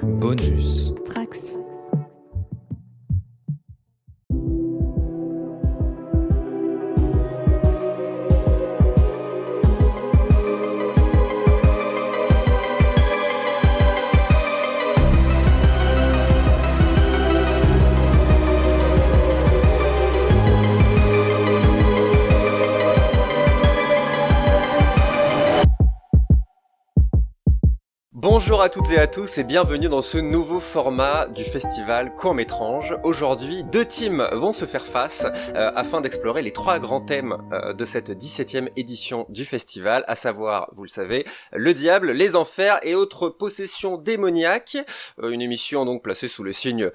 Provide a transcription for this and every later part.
Bonus. Trax. Bonjour à toutes et à tous et bienvenue dans ce nouveau format du festival Court-Métrange. Aujourd'hui, deux teams vont se faire face afin d'explorer les trois grands thèmes de cette 17e édition du festival, à savoir, vous le savez, le diable, les enfers et autres possessions démoniaques. Une émission donc placée sous le signe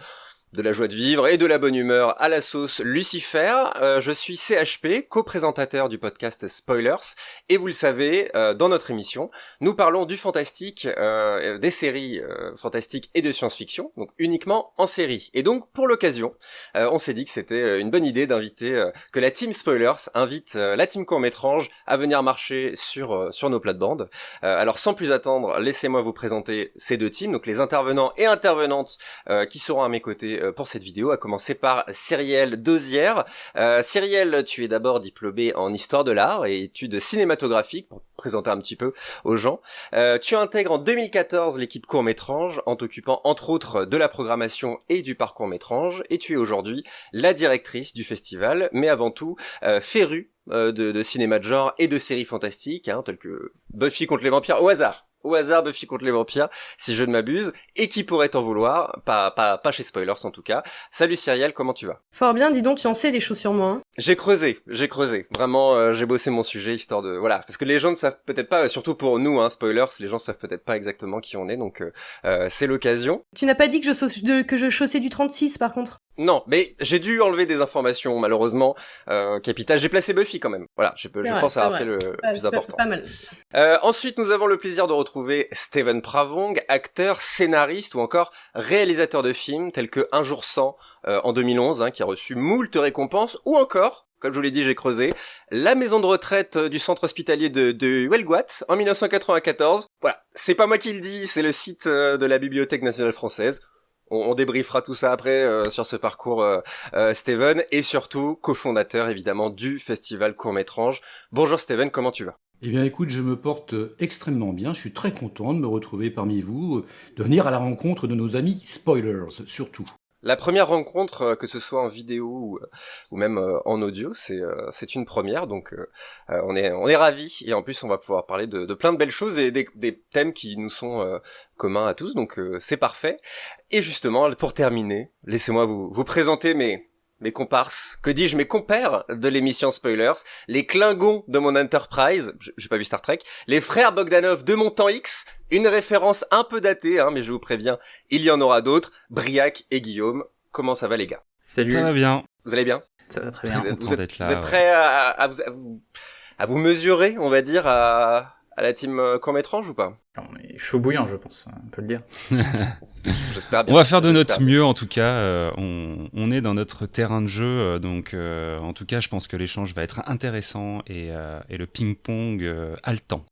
de la joie de vivre et de la bonne humeur à la sauce Lucifer. Je suis CHP, co-présentateur du podcast Spoilers, et vous le savez, dans notre émission, nous parlons du fantastique, des séries fantastiques et de science-fiction, donc uniquement en série. Et donc, pour l'occasion, on s'est dit que c'était une bonne idée d'inviter, que la team Spoilers invite la team Court-Métrange à venir marcher sur nos plates-bandes. Alors, sans plus attendre, laissez-moi vous présenter ces deux teams, donc les intervenants et intervenantes qui seront à mes côtés pour cette vidéo, à commencer par Cyrielle Dozière. Cyrielle, tu es d'abord diplômée en histoire de l'art et études cinématographiques, pour te présenter un petit peu aux gens. Tu intègres en 2014 l'équipe Court-Métrange en t'occupant entre autres de la programmation et du parcours Métrange, et tu es aujourd'hui la directrice du festival, mais avant tout férue de cinéma de genre et de séries fantastiques, telles que Buffy contre les vampires, au hasard Buffy contre les vampires, si je ne m'abuse, et qui pourrait t'en vouloir, pas chez Spoilers en tout cas. Salut Cyrielle, comment tu vas? Fort bien, dis donc, tu en sais des choses sur moi. J'ai creusé. Vraiment, j'ai bossé mon sujet, histoire de... Voilà, parce que les gens ne savent peut-être pas, surtout pour nous, Spoilers, les gens savent peut-être pas exactement qui on est, donc c'est l'occasion. Tu n'as pas dit que je chaussais du 36, par contre? Non, mais j'ai dû enlever des informations, malheureusement, capitales. J'ai placé Buffy quand même. Voilà, je pense avoir fait le plus important. Pas mal. Ensuite, nous avons le plaisir de retrouver Steven Pravong, acteur, scénariste ou encore réalisateur de films tels que Un jour sans en 2011, qui a reçu moult récompenses, ou encore, comme je vous l'ai dit, j'ai creusé, la maison de retraite du centre hospitalier de Huelgoat en 1994. Voilà, c'est pas moi qui le dis, c'est le site de la Bibliothèque nationale française. On débriefera tout ça après sur ce parcours, Steven, et surtout cofondateur évidemment du festival Court-Métrange. Bonjour Steven, comment tu vas? Eh bien écoute, je me porte extrêmement bien, je suis très content de me retrouver parmi vous, de venir à la rencontre de nos amis Spoilers, surtout. La première rencontre, que ce soit en vidéo ou même en audio, c'est une première, donc on est ravis, et en plus on va pouvoir parler de plein de belles choses et des thèmes qui nous sont communs à tous, donc c'est parfait. Et justement, pour terminer, laissez-moi vous présenter mes comparses, que dis-je, mes compères de l'émission Spoilers, les Klingons de mon Enterprise, j'ai pas vu Star Trek, les frères Bogdanov de mon temps X, une référence un peu datée, mais je vous préviens, il y en aura d'autres, Briac et Guillaume. Comment ça va les gars? Salut. Ça va bien. Vous allez bien? Ça va très bien. Content d'être là. Vous êtes prêts à vous mesurer, on va dire, à la team Court-Métrange ou pas? On est chaud bouillant, je pense, on peut le dire. J'espère bien. On va faire de notre mieux, en tout cas. On est dans notre terrain de jeu, donc en tout cas, je pense que l'échange va être intéressant et le ping-pong haletant.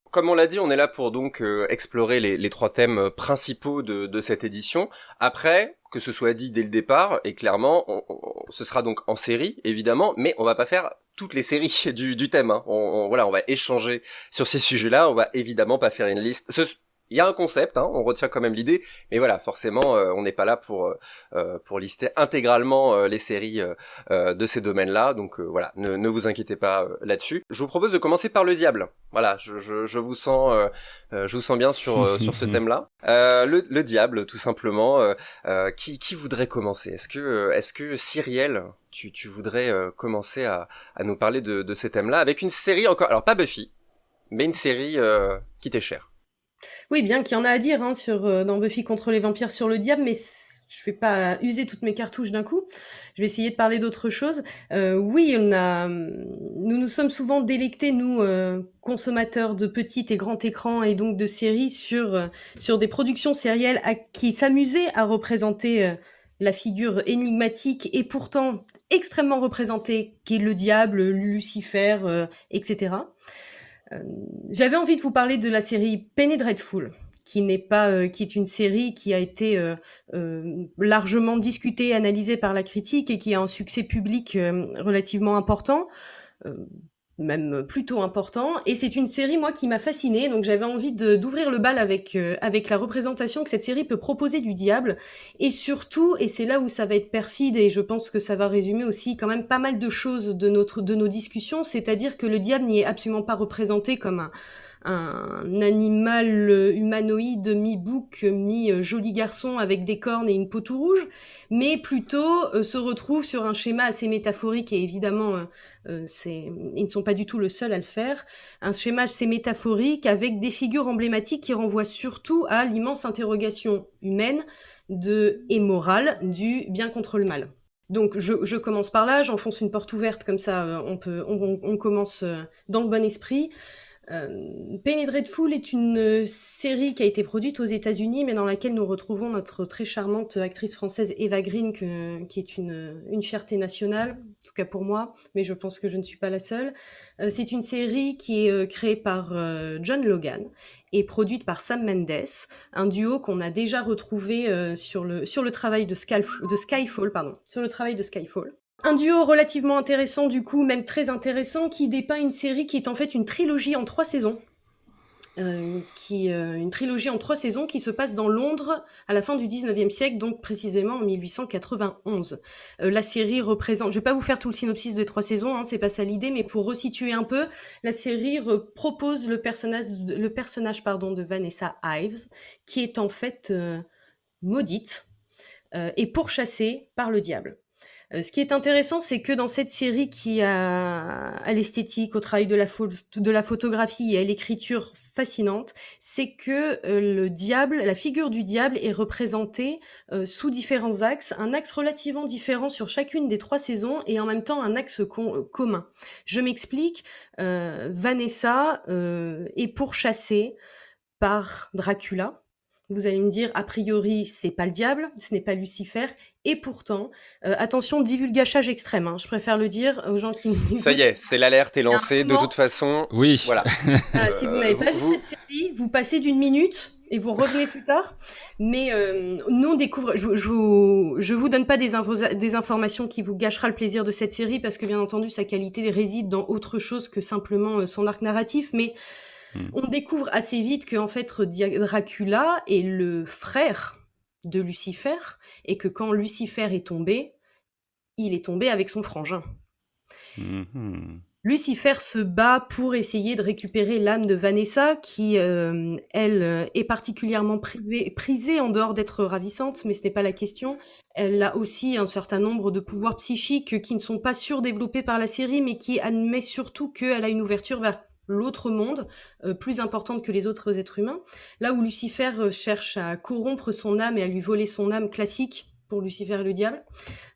Comme on l'a dit, on est là pour donc explorer les trois thèmes principaux de cette édition. Après, que ce soit dit dès le départ, et clairement, ce sera donc en série, évidemment, mais on va pas faire toutes les séries du thème. On va échanger sur ces sujets-là, on va évidemment pas faire une liste. Il y a un concept, on retient quand même l'idée, mais voilà, forcément, on n'est pas là pour lister intégralement les séries de ces domaines-là, donc voilà, ne vous inquiétez pas là-dessus. Je vous propose de commencer par le diable. Voilà, je vous sens bien sur ce thème-là. Le diable, tout simplement. Qui voudrait commencer? Est-ce que Cyrielle, tu voudrais commencer à nous parler de ce thème-là avec une série encore, alors pas Buffy, mais une série qui t'est chère. Oui, bien qu'il y en a à dire dans Buffy contre les vampires sur le diable, mais je vais pas user toutes mes cartouches d'un coup. Je vais essayer de parler d'autre chose. Oui, nous nous sommes souvent délectés, nous, consommateurs de petits et grands écrans et donc de séries sur des productions sérielles qui s'amusaient à représenter la figure énigmatique et pourtant extrêmement représentée qu'est le diable, Lucifer, etc. J'avais envie de vous parler de la série Penny Dreadful, qui n'est pas, qui est une série qui a été largement discutée et analysée par la critique et qui a un succès public relativement important. Même plutôt important, et c'est une série moi qui m'a fascinée, donc j'avais envie d'ouvrir le bal avec la représentation que cette série peut proposer du diable, et surtout, et c'est là où ça va être perfide, et je pense que ça va résumer aussi quand même pas mal de choses de nos discussions, c'est-à-dire que le diable n'y est absolument pas représenté comme un animal humanoïde mi-bouc, mi-joli garçon avec des cornes et une peau tout rouge, mais plutôt se retrouve sur un schéma assez métaphorique, et évidemment ils ne sont pas du tout le seul à le faire, un schéma assez métaphorique avec des figures emblématiques qui renvoient surtout à l'immense interrogation humaine et morale du bien contre le mal. Donc je commence par là, j'enfonce une porte ouverte, comme ça on commence dans le bon esprit. Penny Dreadful est une série qui a été produite aux États-Unis, mais dans laquelle nous retrouvons notre très charmante actrice française Eva Green, qui est une fierté nationale, en tout cas pour moi, mais je pense que je ne suis pas la seule. C'est une série qui est créée par John Logan et produite par Sam Mendes, un duo qu'on a déjà retrouvé sur le travail de Skyfall. Un duo relativement intéressant du coup, même très intéressant, qui dépeint une série qui est en fait une trilogie en 3 saisons. Une trilogie en 3 saisons qui se passe dans Londres à la fin du 19e siècle, donc précisément en 1891. La série représente, je vais pas vous faire tout le synopsis des 3 saisons, hein, c'est pas ça l'idée, mais pour resituer un peu, la série propose le personnage de Vanessa Ives, qui est en fait maudite et pourchassée par le diable. Ce qui est intéressant, c'est que dans cette série qui a à l'esthétique, au travail de la photographie et à l'écriture fascinante, c'est que le diable, la figure du diable est représentée sous différents axes, un axe relativement différent sur chacune des 3 saisons et en même temps un axe commun. Je m'explique, Vanessa est pourchassée par Dracula. Vous allez me dire, a priori, c'est pas le diable, ce n'est pas Lucifer, et pourtant, attention, divulgachage extrême, hein, je préfère le dire aux gens qui nous écoutent. Ça y est, c'est l'alerte est lancée, de toute façon. Oui. Voilà. Si vous n'avez pas vu cette série, vous passez d'une minute et vous revenez plus tard. Mais nous, on découvre... Je vous donne pas des informations qui vous gâchera le plaisir de cette série, parce que bien entendu, sa qualité réside dans autre chose que simplement son arc narratif, mais... On découvre assez vite que en fait Dracula est le frère de Lucifer et que quand Lucifer est tombé, il est tombé avec son frangin. Lucifer se bat pour essayer de récupérer l'âme de Vanessa qui, elle, est particulièrement prisée en dehors d'être ravissante, mais ce n'est pas la question. Elle a aussi un certain nombre de pouvoirs psychiques qui ne sont pas surdéveloppés par la série, mais qui admet surtout qu'elle a une ouverture vers l'autre monde, plus importante que les autres êtres humains. Là où Lucifer cherche à corrompre son âme et à lui voler son âme classique pour Lucifer et le diable,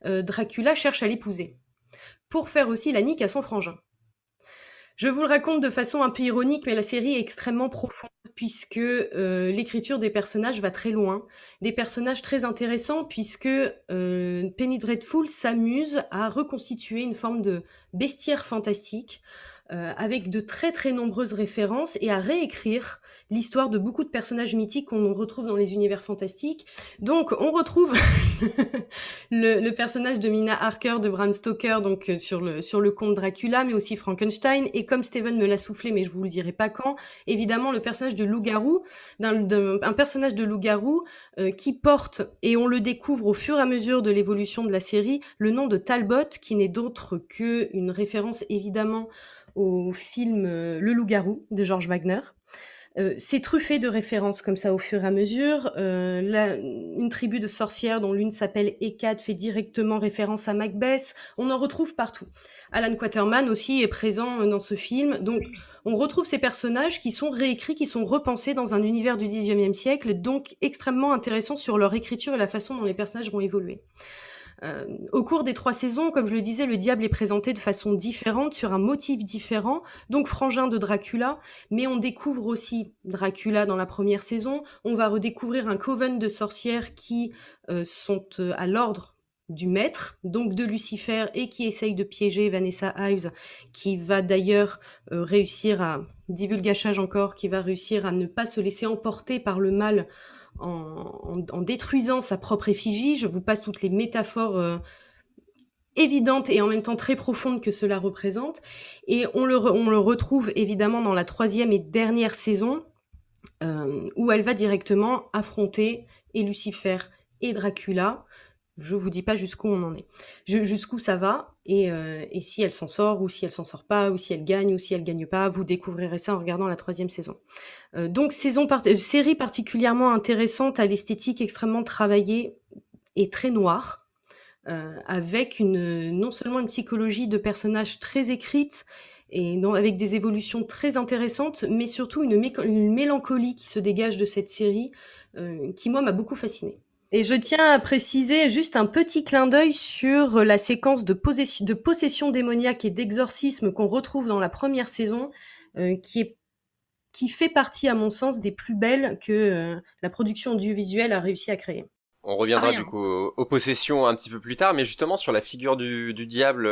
Dracula cherche à l'épouser, pour faire aussi la nique à son frangin. Je vous le raconte de façon un peu ironique, mais la série est extrêmement profonde, puisque l'écriture des personnages va très loin. Des personnages très intéressants, puisque Penny Dreadful s'amuse à reconstituer une forme de bestiaire fantastique, avec de très très nombreuses références, et à réécrire l'histoire de beaucoup de personnages mythiques qu'on retrouve dans les univers fantastiques. Donc on retrouve le personnage de Mina Harker de Bram Stoker, donc sur le conte Dracula, mais aussi Frankenstein, et comme Steven me l'a soufflé, mais je vous le dirai pas quand, évidemment le personnage de loup-garou, un personnage de loup-garou qui porte, et on le découvre au fur et à mesure de l'évolution de la série, le nom de Talbot, qui n'est d'autre qu'une référence évidemment au film Le Loup-garou de George Wagner. C'est truffé de références comme ça au fur et à mesure. Une tribu de sorcières dont l'une s'appelle Hécate fait directement référence à Macbeth. On en retrouve partout. Alan Quaterman aussi est présent dans ce film. Donc on retrouve ces personnages qui sont réécrits, qui sont repensés dans un univers du XIXe siècle, donc extrêmement intéressants sur leur écriture et la façon dont les personnages vont évoluer. Au cours des 3 saisons, comme je le disais, le diable est présenté de façon différente, sur un motif différent, donc frangin de Dracula, mais on découvre aussi Dracula dans la première saison, on va redécouvrir un coven de sorcières qui sont à l'ordre du maître, donc de Lucifer, et qui essaye de piéger Vanessa Ives, qui va d'ailleurs réussir à, divulgachage encore, qui va réussir à ne pas se laisser emporter par le mal en détruisant sa propre effigie. Je vous passe toutes les métaphores évidentes et en même temps très profondes que cela représente. Et on le retrouve évidemment dans la 3e et dernière saison, où elle va directement affronter et Lucifer et Dracula. Je vous dis pas jusqu'où on en est, jusqu'où ça va, et si elle s'en sort, ou si elle s'en sort pas, ou si elle gagne, ou si elle gagne pas, vous découvrirez ça en regardant la 3e saison. Donc série particulièrement intéressante, à l'esthétique extrêmement travaillée et très noire, avec non seulement une psychologie de personnages très écrite, et avec des évolutions très intéressantes, mais surtout une mélancolie qui se dégage de cette série, qui moi m'a beaucoup fascinée. Et je tiens à préciser juste un petit clin d'œil sur la séquence de possession démoniaque et d'exorcisme qu'on retrouve dans la première saison, qui fait partie, à mon sens, des plus belles que la production audiovisuelle a réussi à créer. On reviendra du coup aux possessions un petit peu plus tard, mais justement sur la figure du diable,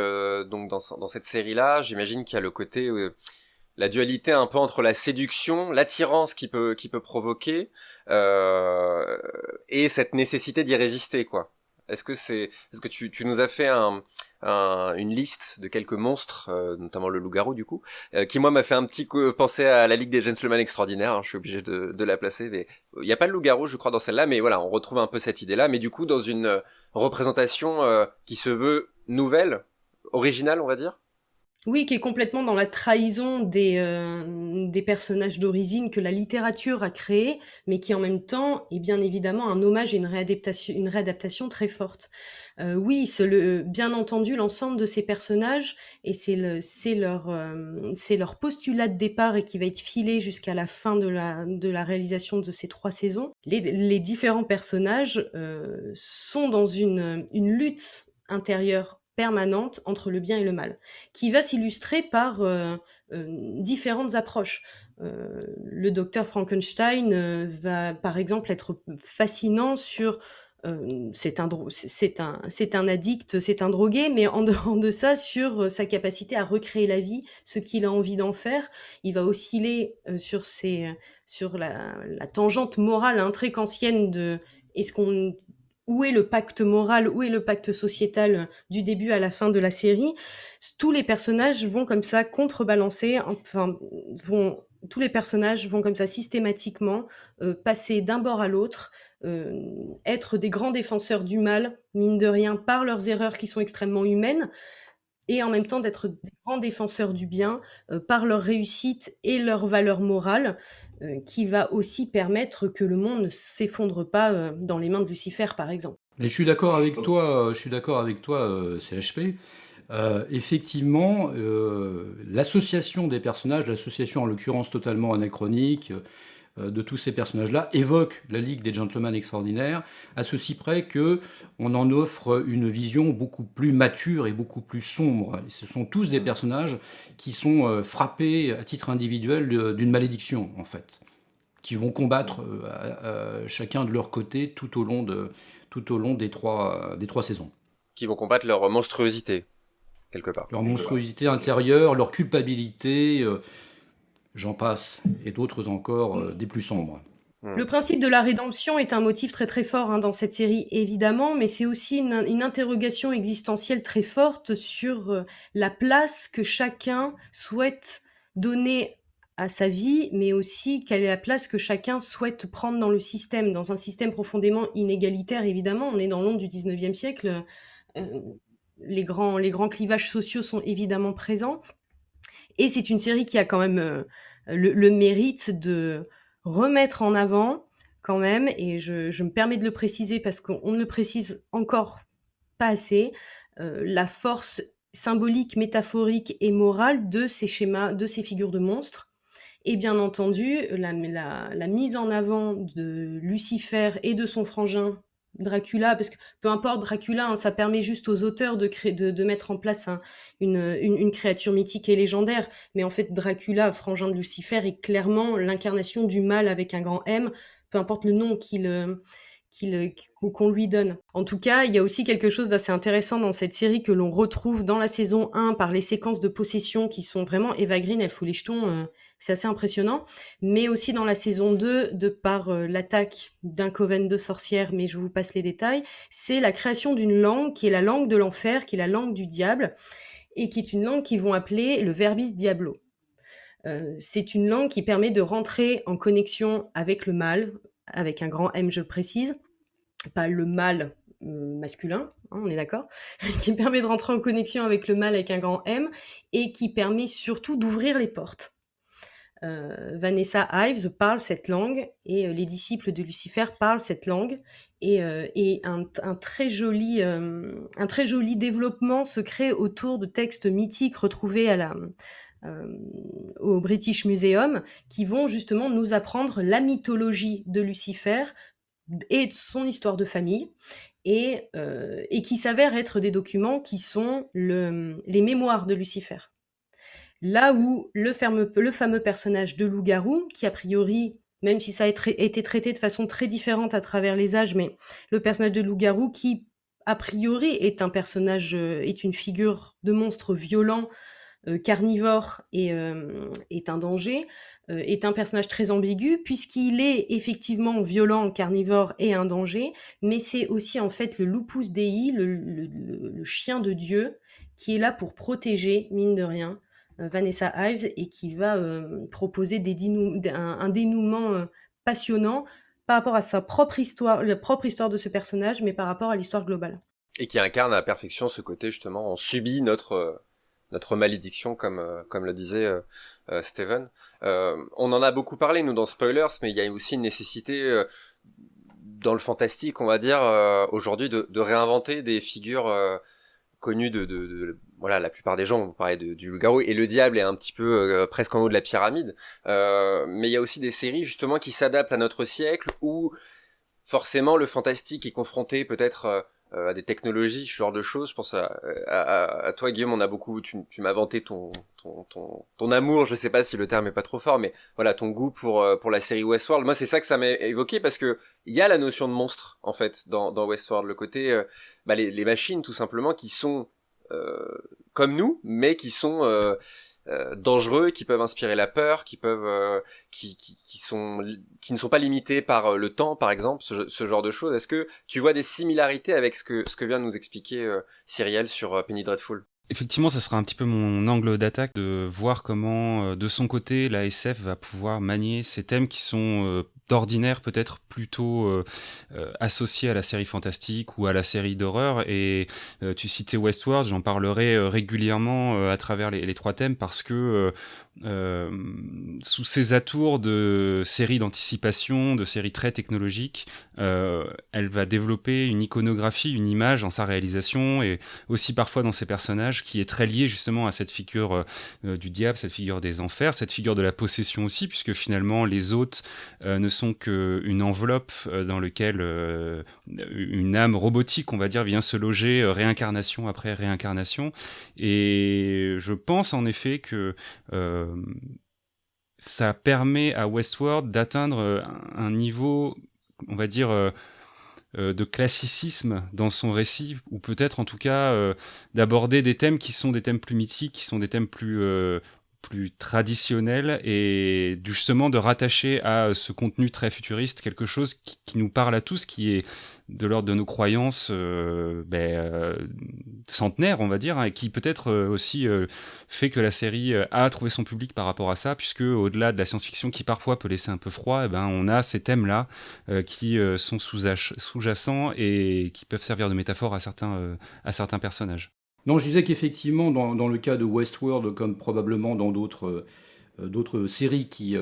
donc dans cette série-là, j'imagine qu'il y a le côté la dualité un peu entre la séduction, l'attirance qui peut provoquer, et cette nécessité d'y résister, quoi. Est-ce que tu nous as fait une liste de quelques monstres, notamment le loup-garou du coup, qui moi m'a fait un petit coup penser à la Ligue des Gentlemen Extraordinaires, hein, je suis obligé de la placer, mais il y a pas de loup-garou je crois dans celle-là, mais voilà, on retrouve un peu cette idée-là, mais du coup dans une représentation qui se veut nouvelle, originale on va dire. Oui, qui est complètement dans la trahison des personnages d'origine que la littérature a créés, mais qui en même temps est bien évidemment un hommage et une réadaptation très forte. Oui, bien entendu, l'ensemble de ces personnages, et c'est leur postulat de départ et qui va être filé jusqu'à la fin de la réalisation de ces 3 saisons. Les différents personnages sont dans une lutte intérieure permanente entre le bien et le mal, qui va s'illustrer par différentes approches. Le docteur Frankenstein va par exemple être fascinant sur c'est un addict, c'est un drogué, mais en dehors de ça, sur sa capacité à recréer la vie, ce qu'il a envie d'en faire. Il va osciller sur la tangente morale très kantienne de où est le pacte moral, où est le pacte sociétal du début à la fin de la série. Tous les personnages vont comme ça contrebalancer, tous les personnages vont comme ça systématiquement passer d'un bord à l'autre, être des grands défenseurs du mal, mine de rien, par leurs erreurs qui sont extrêmement humaines, et en même temps d'être des grands défenseurs du bien par leur réussite et leur valeur morale, qui va aussi permettre que le monde ne s'effondre pas dans les mains de Lucifer, par exemple. Mais je suis d'accord avec toi, CHP. Effectivement, l'association des personnages, l'association en l'occurrence totalement anachronique, de tous ces personnages-là évoque la Ligue des Gentlemen Extraordinaires, à ceci près que on en offre une vision beaucoup plus mature et beaucoup plus sombre. Et ce sont tous des personnages qui sont frappés à titre individuel d'une malédiction, en fait, qui vont combattre chacun de leur côté tout au long des trois saisons. Qui vont combattre leur monstruosité, quelque part. Leur monstruosité intérieure, leur culpabilité... j'en passe, et d'autres encore, des plus sombres. Le principe de la rédemption est un motif très très fort dans cette série, évidemment, mais c'est aussi une interrogation existentielle très forte sur la place que chacun souhaite donner à sa vie, mais aussi quelle est la place que chacun souhaite prendre dans le système, dans un système profondément inégalitaire, évidemment. On est dans l'onde du 19e siècle, les grands clivages sociaux sont évidemment présents, et c'est une série qui a quand même le mérite de remettre en avant quand même, et je me permets de le préciser parce qu'on ne le précise encore pas assez, la force symbolique, métaphorique et morale de ces schémas, de ces figures de monstres, et bien entendu la mise en avant de Lucifer et de son frangin Dracula, parce que peu importe Dracula, ça permet juste aux auteurs de mettre en place une créature mythique et légendaire, mais en fait Dracula, frangin de Lucifer, est clairement l'incarnation du mal avec un grand M, peu importe le nom qu'il qu'on lui donne. En tout cas, il y a aussi quelque chose d'assez intéressant dans cette série que l'on retrouve dans la saison 1 par les séquences de possession qui sont vraiment Eva Green, elle fout les jetons, c'est assez impressionnant, mais aussi dans la saison 2, de par l'attaque d'un coven de sorcières, mais je vous passe les détails, c'est la création d'une langue qui est la langue de l'enfer, qui est la langue du diable, et qui est une langue qu'ils vont appeler le Verbis Diablo. C'est une langue qui permet de rentrer en connexion avec le mal, avec un grand M, je précise, pas le mal masculin, hein, on est d'accord, qui permet de rentrer en connexion avec le mal avec un grand M, et qui permet surtout d'ouvrir les portes. Vanessa Ives parle cette langue, et les disciples de Lucifer parlent cette langue, et un très joli développement se crée autour de textes mythiques retrouvés au British Museum, qui vont justement nous apprendre la mythologie de Lucifer et son histoire de famille, et qui s'avèrent être des documents qui sont les mémoires de Lucifer. Là où le fameux personnage de loup-garou, qui a priori, même si ça a été traité de façon très différente à travers les âges, mais le personnage de loup-garou qui, a priori, est une figure de monstre violent, carnivore et est un danger, est un personnage très ambigu, puisqu'il est effectivement violent, carnivore et un danger, mais c'est aussi en fait le lupus dei, le chien de Dieu, qui est là pour protéger, mine de rien, Vanessa Ives, et qui va proposer un dénouement passionnant par rapport à sa propre histoire, la propre histoire de ce personnage, mais par rapport à l'histoire globale. Et qui incarne à la perfection ce côté, justement, on subit notre malédiction, comme le disait Steven. On en a beaucoup parlé, nous, dans Spoilers, mais il y a aussi une nécessité dans le fantastique, on va dire, aujourd'hui, de réinventer des figures connues voilà, la plupart des gens vont parler du loup-garou, et le diable est un petit peu presque en haut de la pyramide, mais il y a aussi des séries justement qui s'adaptent à notre siècle, où forcément le fantastique est confronté peut-être à des technologies, ce genre de choses. Je pense à toi, Guillaume, on a beaucoup, tu m'as vanté ton amour, je sais pas si le terme est pas trop fort, mais voilà, ton goût pour la série Westworld. Moi, c'est ça que ça m'a évoqué, parce que il y a la notion de monstre, en fait, dans Westworld, le côté, les machines, tout simplement, qui sont comme nous, mais qui sont dangereux, qui peuvent inspirer la peur, qui ne sont pas limités par le temps, par exemple, ce genre de choses. Est-ce que tu vois des similarités avec ce que vient de nous expliquer Cyrielle sur Penny Dreadful? Effectivement, ça sera un petit peu mon angle d'attaque, de voir comment, de son côté, la SF va pouvoir manier ces thèmes qui sont d'ordinaire peut-être plutôt associés à la série fantastique ou à la série d'horreur. Et tu citais Westworld, j'en parlerai régulièrement à travers les trois thèmes, parce que sous ces atours de séries d'anticipation, de séries très technologiques, elle va développer une iconographie, une image dans sa réalisation, et aussi parfois dans ses personnages, qui est très liée justement à cette figure du diable, cette figure des enfers, cette figure de la possession aussi, puisque finalement les hôtes ne sont qu'une enveloppe dans laquelle une âme robotique, on va dire, vient se loger réincarnation après réincarnation. Et je pense en effet que ça permet à Westworld d'atteindre un niveau, on va dire, de classicisme dans son récit, ou peut-être en tout cas d'aborder des thèmes qui sont des thèmes plus mythiques, qui sont des thèmes plus traditionnels, et justement de rattacher à ce contenu très futuriste quelque chose qui nous parle à tous, qui est de l'ordre de nos croyances centenaires, on va dire, hein, et qui peut-être aussi fait que la série a trouvé son public par rapport à ça, puisque au-delà de la science-fiction qui parfois peut laisser un peu froid, on a ces thèmes-là qui sont sous-jacents et qui peuvent servir de métaphore à certains personnages. Non, je disais qu'effectivement, dans le cas de Westworld, comme probablement dans d'autres séries qui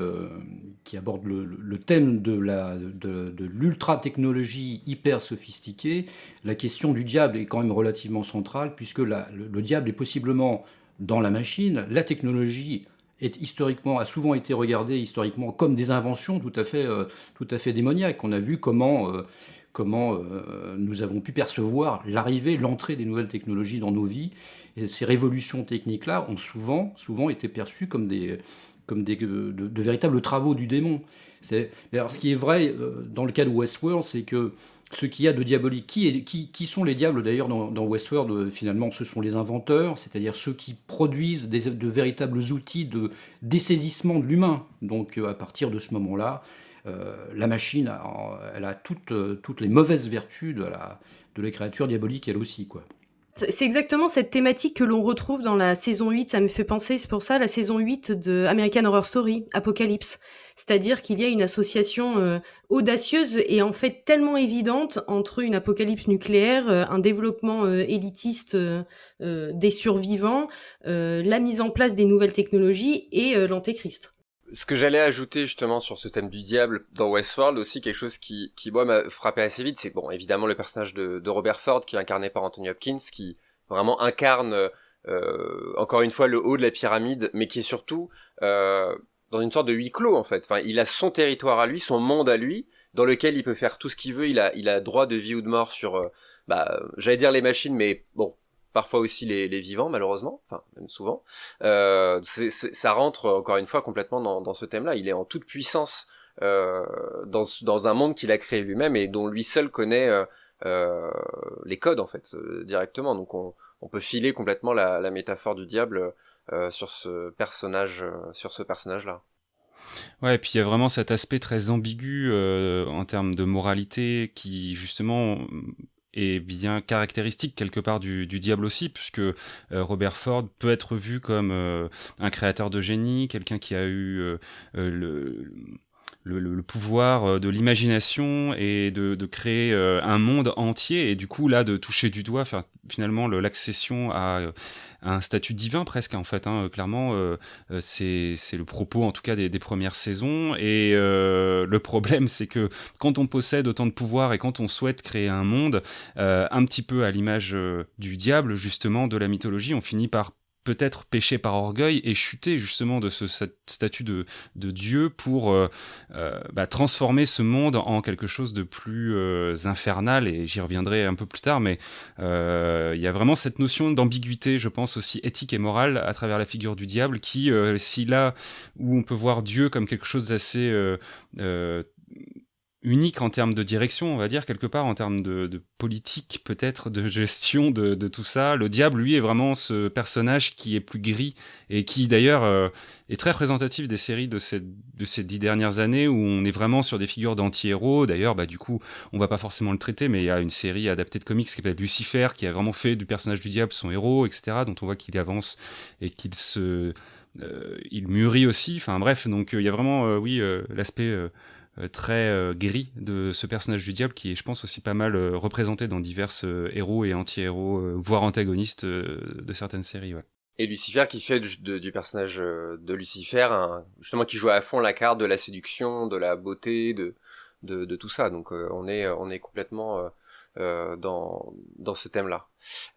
abordent le thème de l'ultra-technologie hyper sophistiquée, la question du diable est quand même relativement centrale, puisque le diable est possiblement dans la machine. La technologie a souvent été regardée historiquement comme des inventions tout à fait démoniaques. On a vu comment nous avons pu percevoir l'entrée des nouvelles technologies dans nos vies. Et ces révolutions techniques-là ont souvent été perçues comme comme de véritables travaux du démon. Alors, ce qui est vrai dans le cas de Westworld, c'est que ce qu'il y a de diabolique, qui sont les diables d'ailleurs dans Westworld, finalement, ce sont les inventeurs, c'est-à-dire ceux qui produisent de véritables outils de dessaisissement de l'humain. Donc à partir de ce moment-là, la machine, elle a toutes les mauvaises vertus de la créature diabolique, elle aussi, quoi. C'est exactement cette thématique que l'on retrouve dans la saison 8, ça me fait penser, c'est pour ça, la saison 8 de American Horror Story, Apocalypse. C'est-à-dire qu'il y a une association audacieuse et en fait tellement évidente entre une apocalypse nucléaire, un développement élitiste des survivants, la mise en place des nouvelles technologies et l'antéchrist. Ce que j'allais ajouter justement sur ce thème du diable dans Westworld aussi, quelque chose qui moi m'a frappé assez vite, c'est bon évidemment le personnage de Robert Ford qui est incarné par Anthony Hopkins, qui vraiment incarne encore une fois le haut de la pyramide, mais qui est surtout dans une sorte de huis clos en fait. Enfin, il a son territoire à lui, son monde à lui, dans lequel il peut faire tout ce qu'il veut. Il a droit de vie ou de mort sur j'allais dire les machines, mais bon, parfois aussi les vivants malheureusement, enfin même souvent. Ça rentre encore une fois complètement dans ce thème-là. Il est en toute puissance dans un monde qu'il a créé lui-même et dont lui seul connaît les codes en fait directement. Donc on peut filer complètement la métaphore du diable sur ce personnage-là. Ouais, et puis il y a vraiment cet aspect très ambigu en termes de moralité qui justement est bien caractéristique quelque part du diable aussi, puisque Robert Ford peut être vu comme un créateur de génie, quelqu'un qui a eu le pouvoir de l'imagination et de créer un monde entier, et du coup là de toucher du doigt finalement l'accession à un statut divin presque en fait, hein, clairement c'est le propos en tout cas des premières saisons, et le problème c'est que quand on possède autant de pouvoir et quand on souhaite créer un monde un petit peu à l'image du diable justement de la mythologie, on finit par peut-être pécher par orgueil et chuter justement de ce statut de Dieu pour transformer ce monde en quelque chose de plus infernal, et j'y reviendrai un peu plus tard, mais il y a vraiment cette notion d'ambiguïté, je pense aussi éthique et morale à travers la figure du diable qui, si là où on peut voir Dieu comme quelque chose d'assez unique en termes de direction, on va dire, quelque part, en termes de politique, peut-être, de gestion de tout ça. Le diable, lui, est vraiment ce personnage qui est plus gris et qui, d'ailleurs, est très représentatif des séries de ces 10 dernières années où on est vraiment sur des figures d'anti-héros. D'ailleurs, du coup, on va pas forcément le traiter, mais il y a une série adaptée de comics qui s'appelle Lucifer, qui a vraiment fait du personnage du diable son héros, etc., dont on voit qu'il avance et qu'il il mûrit aussi. Enfin, bref, donc il y a vraiment, l'aspect très gris de ce personnage du diable qui est, je pense, aussi pas mal représenté dans divers héros et anti-héros, voire antagonistes de certaines séries. Ouais. Et Lucifer qui fait du personnage de Lucifer, justement qui joue à fond la carte de la séduction, de la beauté, de tout ça. Donc on est complètement dans ce thème-là.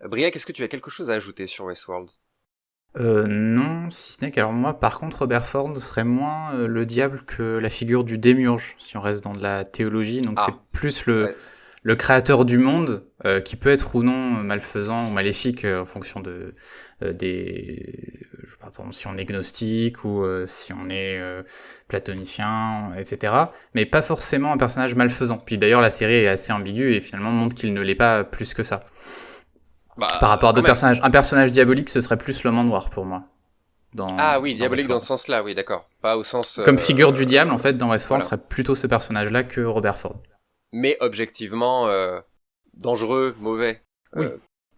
Briac, est-ce que tu as quelque chose à ajouter sur Westworld ? Non, si ce n'est qu'alors moi, par contre, Robert Ford serait moins le diable que la figure du démiurge, si on reste dans de la théologie. Donc c'est plus le créateur du monde, qui peut être ou non malfaisant ou maléfique en fonction je sais pas, par exemple, si on est gnostique ou si on est platonicien, etc. Mais pas forcément un personnage malfaisant. Puis d'ailleurs, la série est assez ambiguë et finalement montre qu'il ne l'est pas plus que ça. Par rapport à d'autres personnages. Un personnage diabolique, ce serait plus l'homme en noir pour moi. Diabolique dans ce sens-là, oui, d'accord. Pas au sens... Comme figure du diable, en fait, dans Westworld, ce serait plutôt ce personnage-là que Robert Ford. Mais objectivement, dangereux, mauvais, oui.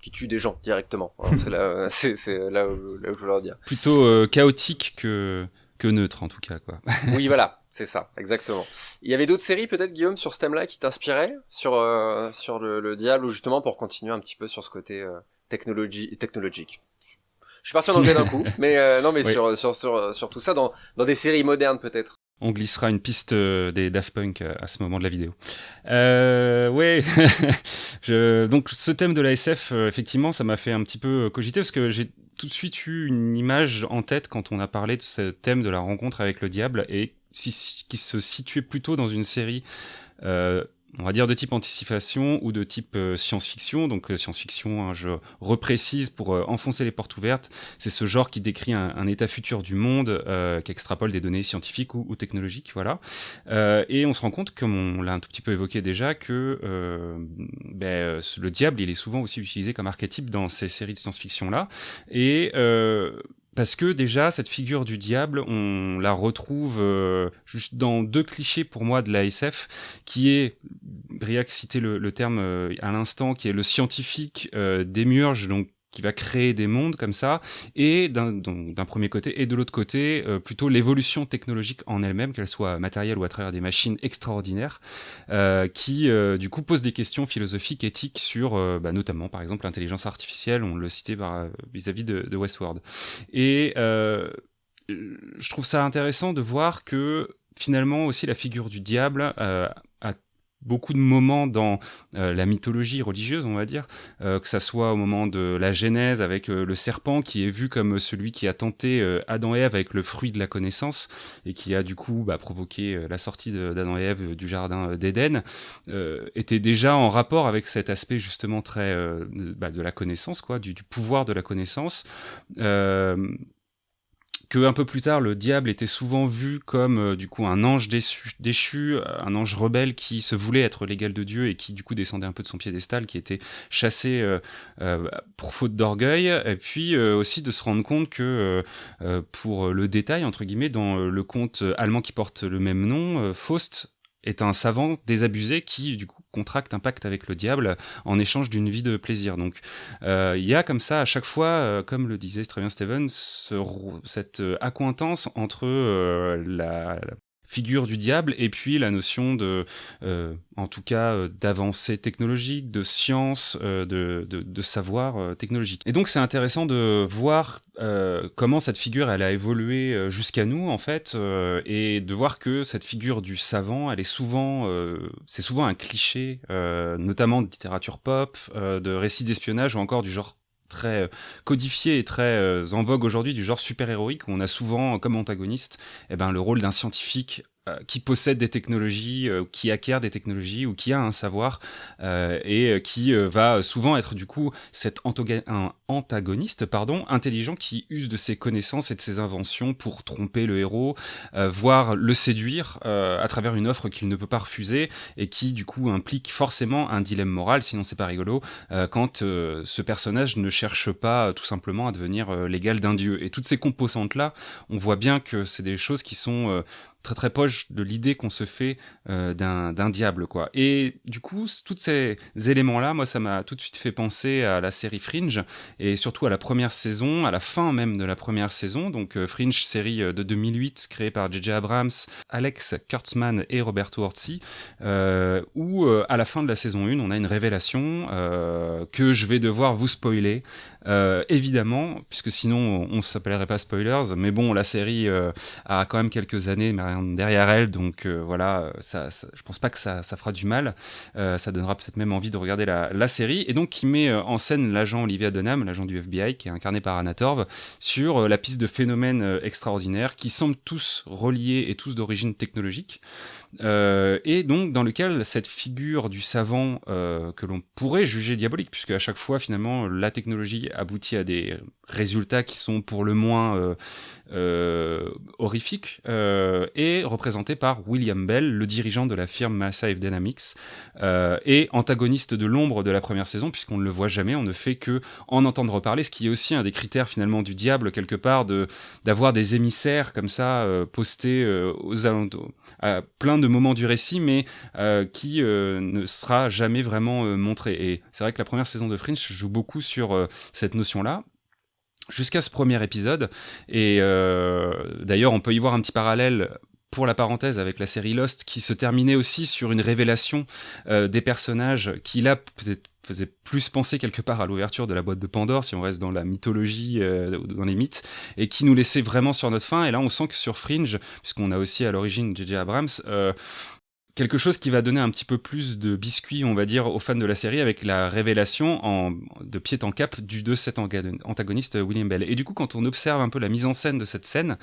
Qui tue des gens directement. Alors, c'est là où je veux leur dire. Plutôt chaotique que neutre, en tout cas, quoi. Oui, voilà. C'est ça, exactement. Il y avait d'autres séries, peut-être, Guillaume, sur ce thème-là, qui t'inspiraient sur le diable, ou justement pour continuer un petit peu sur ce côté technologique. Je suis parti en anglais d'un coup, mais non, mais oui. sur tout ça, dans des séries modernes, peut-être. On glissera une piste des Daft Punk à ce moment de la vidéo. Ouais, donc ce thème de la SF, effectivement, ça m'a fait un petit peu cogiter, parce que j'ai tout de suite eu une image en tête quand on a parlé de ce thème de la rencontre avec le diable, et qui se situait plutôt dans une série on va dire de type anticipation ou de type science-fiction. Donc science-fiction, hein, je reprécise pour enfoncer les portes ouvertes, c'est ce genre qui décrit un état futur du monde, qui extrapole des données scientifiques ou technologiques, voilà. Et on se rend compte, comme on l'a un tout petit peu évoqué déjà, que le diable, il est souvent aussi utilisé comme archétype dans ces séries de science-fiction-là. Et parce que déjà, cette figure du diable, on la retrouve juste dans 2 clichés pour moi de la SF, qui est, Briac citait le terme à l'instant, qui est le scientifique démiurge, donc qui va créer des mondes comme ça, et d'un premier côté, et de l'autre côté, plutôt l'évolution technologique en elle-même, qu'elle soit matérielle ou à travers des machines extraordinaires, qui du coup pose des questions philosophiques, éthiques sur notamment par exemple l'intelligence artificielle, on le citait vis-à-vis de Westworld. Et je trouve ça intéressant de voir que finalement aussi la figure du diable a beaucoup de moments dans la mythologie religieuse, on va dire, que ça soit au moment de la Genèse avec le serpent qui est vu comme celui qui a tenté Adam et Ève avec le fruit de la connaissance et qui a du coup provoqué la sortie d'Adam et Ève du jardin d'Éden, était déjà en rapport avec cet aspect justement très de la connaissance, quoi, du pouvoir de la connaissance. Que un peu plus tard, le diable était souvent vu comme du coup un ange déchu, un ange rebelle qui se voulait être l'égal de Dieu et qui du coup descendait un peu de son piédestal, qui était chassé pour faute d'orgueil, et puis aussi de se rendre compte que pour le détail entre guillemets, dans le conte allemand qui porte le même nom, Faust est un savant désabusé qui du coup contracte un pacte avec le diable en échange d'une vie de plaisir. Donc il y a comme ça à chaque fois, comme le disait très bien Steven, cette accointance entre la figure du diable et puis la notion de, en tout cas, d'avancée technologique, de science, de savoir technologique. Et donc c'est intéressant de voir comment cette figure elle a évolué jusqu'à nous en fait, et de voir que cette figure du savant, elle est souvent, c'est souvent un cliché, notamment de littérature pop, de récits d'espionnage ou encore du genre très codifié et très en vogue aujourd'hui, du genre super-héroïque, où on a souvent comme antagoniste le rôle d'un scientifique qui possède des technologies, qui acquiert des technologies ou qui a un savoir et qui va souvent être du coup un antagoniste intelligent qui use de ses connaissances et de ses inventions pour tromper le héros, voire le séduire à travers une offre qu'il ne peut pas refuser et qui du coup implique forcément un dilemme moral, sinon c'est pas rigolo, quand ce personnage ne cherche pas tout simplement à devenir l'égal d'un dieu. Et toutes ces composantes-là, on voit bien que c'est des choses qui sont très très proche de l'idée qu'on se fait d'un diable, quoi. Et du coup, tous ces éléments-là, moi, ça m'a tout de suite fait penser à la série Fringe, et surtout à la première saison, à la fin même de la première saison. Donc Fringe, série de 2008, créée par J.J. Abrams, Alex Kurtzman et Roberto Orci, où à la fin de la saison 1, on a une révélation que je vais devoir vous spoiler, évidemment, puisque sinon on ne s'appellerait pas Spoilers, mais bon, la série a quand même quelques années derrière elle, donc voilà, je pense pas que ça fera du mal, ça donnera peut-être même envie de regarder la série, et donc qui met en scène l'agent Olivia Dunham, l'agent du FBI, qui est incarné par Anna Torv, sur la piste de phénomènes extraordinaires qui semblent tous reliés et tous d'origine technologique, et donc dans lequel cette figure du savant que l'on pourrait juger diabolique, puisque à chaque fois finalement la technologie aboutit à des résultats qui sont pour le moins horrifiques, est représenté par William Bell, le dirigeant de la firme Massive Dynamics, et antagoniste de l'ombre de la première saison, puisqu'on ne le voit jamais, on ne fait que en entendre reparler, ce qui est aussi un des critères finalement du diable quelque part, d'avoir des émissaires comme ça postés aux alentours, à plein de moments du récit, mais qui ne sera jamais vraiment montré. Et c'est vrai que la première saison de Fringe joue beaucoup sur cette notion-là, jusqu'à ce premier épisode, et d'ailleurs on peut y voir un petit parallèle pour la parenthèse avec la série Lost, qui se terminait aussi sur une révélation des personnages qui là peut-être faisait plus penser quelque part à l'ouverture de la boîte de Pandore, si on reste dans la mythologie, dans les mythes, et qui nous laissait vraiment sur notre faim. Et là on sent que sur Fringe, puisqu'on a aussi à l'origine J.J. Abrams, quelque chose qui va donner un petit peu plus de biscuit, on va dire, aux fans de la série avec la révélation de pied en cap de cet antagoniste William Bell. Et du coup, quand on observe un peu la mise en scène de cette scène,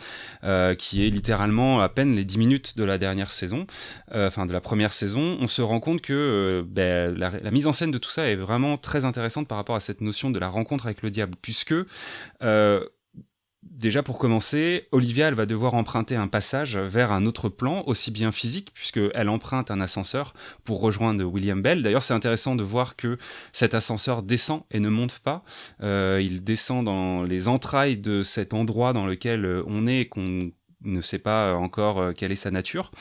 qui est littéralement à peine les 10 minutes de la dernière saison, de la première saison, on se rend compte que la mise en scène de tout ça est vraiment très intéressante par rapport à cette notion de la rencontre avec le diable, puisque déjà, pour commencer, Olivia, elle va devoir emprunter un passage vers un autre plan, aussi bien physique, puisqu'elle emprunte un ascenseur pour rejoindre William Bell. D'ailleurs, c'est intéressant de voir que cet ascenseur descend et ne monte pas. Il descend dans les entrailles de cet endroit dans lequel on est et qu'on ne sait pas encore quelle est sa nature.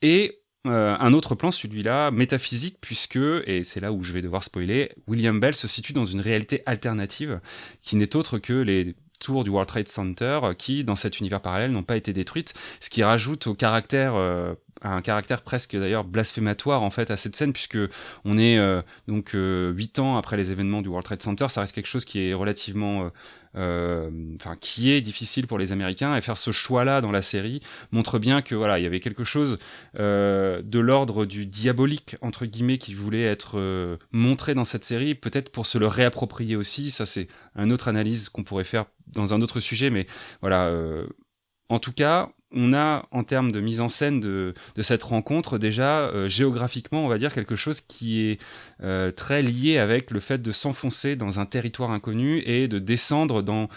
Et un autre plan, celui-là, métaphysique, puisque, et c'est là où je vais devoir spoiler, William Bell se situe dans une réalité alternative qui n'est autre que les tours du World Trade Center qui, dans cet univers parallèle, n'ont pas été détruites, ce qui rajoute un caractère presque d'ailleurs blasphématoire en fait à cette scène, puisque on est 8 ans après les événements du World Trade Center. Ça reste quelque chose qui est relativement qui est difficile pour les Américains, et faire ce choix-là dans la série montre bien que voilà, il y avait quelque chose de l'ordre du diabolique entre guillemets qui voulait être montré dans cette série, peut-être pour se le réapproprier aussi. Ça, c'est une autre analyse qu'on pourrait faire dans un autre sujet, mais voilà. En tout cas, on a, en termes de mise en scène de cette rencontre, déjà, géographiquement, on va dire quelque chose qui est très lié avec le fait de s'enfoncer dans un territoire inconnu et de descendre dans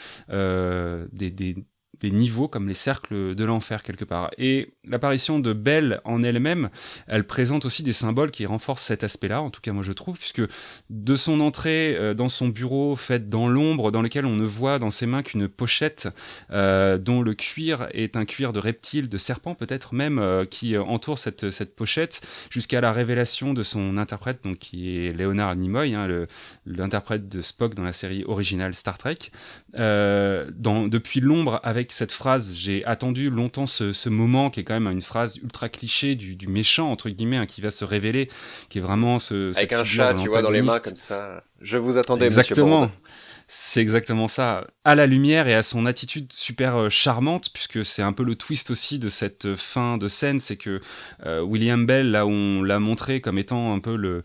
des niveaux comme les cercles de l'enfer, quelque part. Et l'apparition de Belle en elle-même, elle présente aussi des symboles qui renforcent cet aspect-là, en tout cas moi je trouve, puisque de son entrée dans son bureau, faite dans l'ombre, dans lequel on ne voit dans ses mains qu'une pochette dont le cuir est un cuir de reptile, de serpent peut-être même, qui entoure cette pochette, jusqu'à la révélation de son interprète, donc qui est Leonard Nimoy, l'interprète de Spock dans la série originale Star Trek. Depuis l'ombre, avec cette phrase, j'ai attendu longtemps ce moment, qui est quand même une phrase ultra cliché du méchant, entre guillemets, qui va se révéler, qui est vraiment avec un chat, tu vois, dans les mains comme ça. Je vous attendais, exactement. Monsieur Bond. C'est exactement ça, à la lumière et à son attitude super charmante, puisque c'est un peu le twist aussi de cette fin de scène, c'est que William Bell, là où on l'a montré comme étant un peu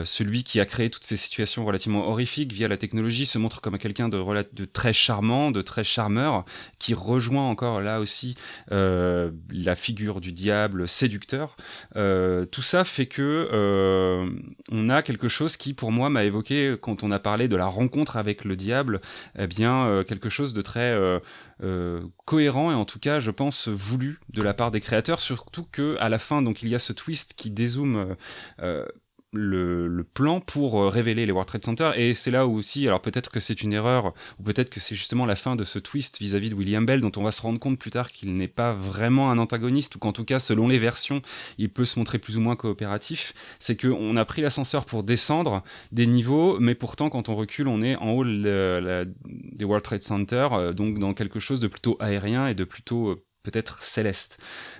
celui qui a créé toutes ces situations relativement horrifiques via la technologie, se montre comme quelqu'un de très charmant, de très charmeur, qui rejoint encore là aussi la figure du diable séducteur. Tout ça fait que on a quelque chose qui, pour moi, m'a évoqué, quand on a parlé de la rencontre avec le diable, quelque chose de très cohérent, et en tout cas je pense voulu de la part des créateurs, surtout qu'à la fin donc il y a ce twist qui dézoome le plan pour révéler les World Trade Center, et c'est là où aussi, alors peut-être que c'est une erreur, ou peut-être que c'est justement la fin de ce twist vis-à-vis de William Bell, dont on va se rendre compte plus tard qu'il n'est pas vraiment un antagoniste, ou qu'en tout cas selon les versions il peut se montrer plus ou moins coopératif. C'est qu'on a pris l'ascenseur pour descendre des niveaux, mais pourtant quand on recule on est en haut des World Trade Center, donc dans quelque chose de plutôt aérien et de plutôt peut-être céleste.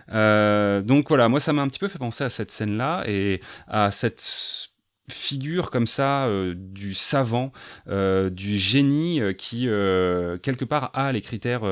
Donc voilà, moi ça m'a un petit peu fait penser à cette scène-là et à cette figure comme ça du savant, du génie qui quelque part a les critères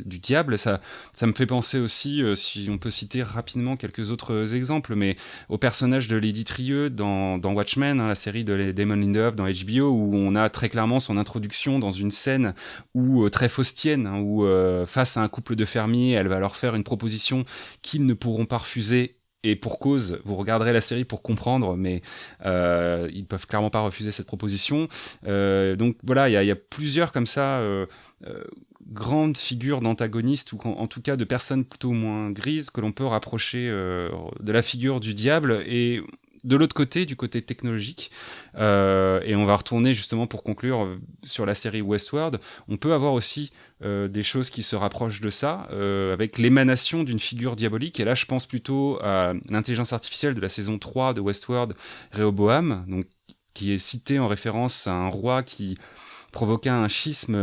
du diable. Ça me fait penser aussi, si on peut citer rapidement quelques autres exemples, mais au personnage de Lady Trieux dans Watchmen, la série de Damon Lindelof dans HBO, où on a très clairement son introduction dans une scène où très faustienne, où face à un couple de fermiers, elle va leur faire une proposition qu'ils ne pourront pas refuser. Et pour cause, vous regarderez la série pour comprendre, mais ils peuvent clairement pas refuser cette proposition. Donc voilà, il y a plusieurs comme ça grandes figures d'antagonistes, ou en tout cas de personnes plutôt moins grises, que l'on peut rapprocher de la figure du diable. Et de l'autre côté, du côté technologique, et on va retourner justement pour conclure sur la série Westworld, on peut avoir aussi des choses qui se rapprochent de ça, avec l'émanation d'une figure diabolique. Et là, je pense plutôt à l'intelligence artificielle de la saison 3 de Westworld, Rehoboam, donc, qui est cité en référence à un roi qui provoqua un schisme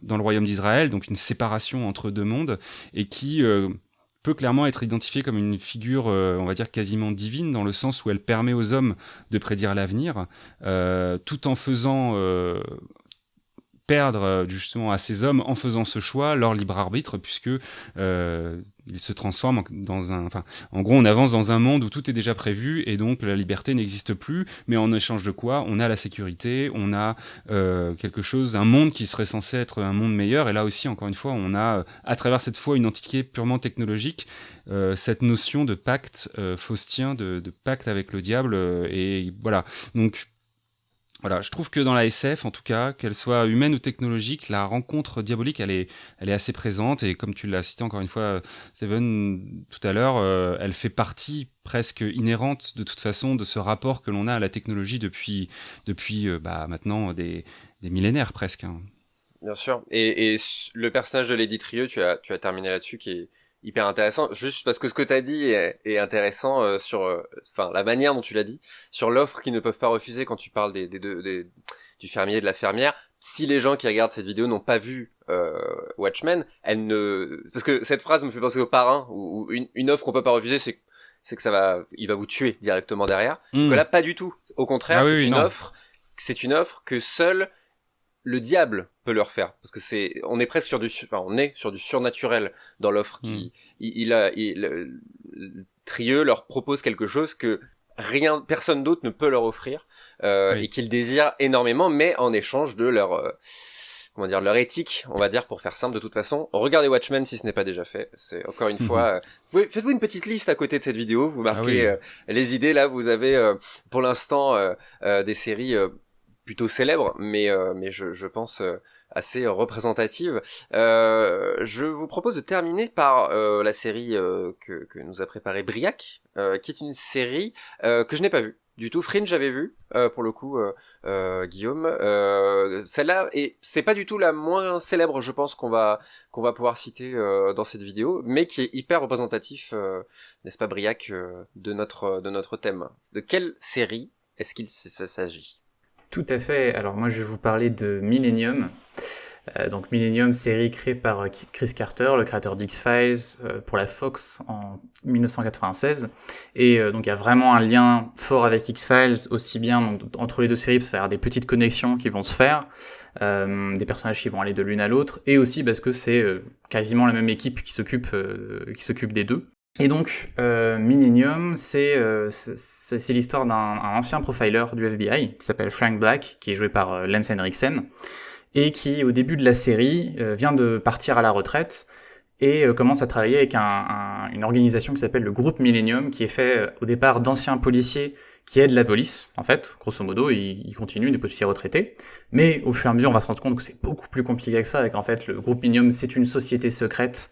dans le royaume d'Israël, donc une séparation entre deux mondes, et qui peut clairement être identifiée comme une figure, on va dire, quasiment divine, dans le sens où elle permet aux hommes de prédire l'avenir, tout en faisant perdre justement à ces hommes en faisant ce choix leur libre arbitre, puisque ils se transforment en gros, on avance dans un monde où tout est déjà prévu et donc la liberté n'existe plus, mais en échange de quoi on a la sécurité, on a un monde qui serait censé être un monde meilleur. Et là aussi, encore une fois, on a à travers cette fois une entité purement technologique, cette notion de pacte faustien, de pacte avec le diable, et voilà. Donc voilà, je trouve que dans la SF, en tout cas, qu'elle soit humaine ou technologique, la rencontre diabolique, elle est assez présente. Et comme tu l'as cité encore une fois, Seven, tout à l'heure, elle fait partie presque inhérente, de toute façon, de ce rapport que l'on a à la technologie depuis maintenant des millénaires presque. Hein. Bien sûr. Et le personnage de Lady Trieux, tu as terminé là-dessus, qui est hyper intéressant, juste parce que ce que tu as dit est intéressant sur la manière dont tu l'as dit, sur l'offre qu'ils ne peuvent pas refuser quand tu parles du fermier et de la fermière. Si les gens qui regardent cette vidéo n'ont pas vu Watchmen, parce que cette phrase me fait penser au Parrain, où une offre qu'on peut pas refuser, c'est que il va vous tuer directement derrière. Que là, pas du tout. Au contraire, c'est une offre que seul le diable peut leur faire, parce que on est presque sur du surnaturel dans l'offre qui, Trieux leur propose quelque chose que personne d'autre ne peut leur offrir, et qu'ils désirent énormément, mais en échange de leur éthique, on va dire, pour faire simple. De toute façon, regardez Watchmen si ce n'est pas déjà fait. C'est encore une fois, faites-vous une petite liste à côté de cette vidéo, vous marquez les idées. Là, vous avez pour l'instant des séries plutôt célèbre, mais je pense assez représentative. Je vous propose de terminer par la série que nous a préparé Briac, qui est une série que je n'ai pas vue du tout. Fringe, j'avais vu pour le coup, Guillaume. Celle-là, et c'est pas du tout la moins célèbre, je pense, qu'on va pouvoir citer dans cette vidéo, mais qui est hyper représentatif, n'est-ce pas, Briac, de notre thème. De quelle série est-ce qu'il s'agit? Tout à fait. Alors moi, je vais vous parler de Millennium. Donc Millennium, série créée par Chris Carter, le créateur d'X-Files, pour la Fox en 1996. Et donc il y a vraiment un lien fort avec X-Files, aussi bien donc, entre les deux séries, parce qu'il va y avoir des petites connexions qui vont se faire, des personnages qui vont aller de l'une à l'autre, et aussi parce que c'est quasiment la même équipe qui s'occupe des deux. Et donc, Millennium, c'est l'histoire d'un ancien profiler du FBI qui s'appelle Frank Black, qui est joué par Lance Henriksen, et qui, au début de la série, vient de partir à la retraite et commence à travailler avec une organisation qui s'appelle le groupe Millennium, qui est fait au départ d'anciens policiers qui aident la police, en fait, grosso modo, ils continuent, des policiers retraités, mais au fur et à mesure, on va se rendre compte que c'est beaucoup plus compliqué que ça, et qu'en fait, le groupe Millennium, c'est une société secrète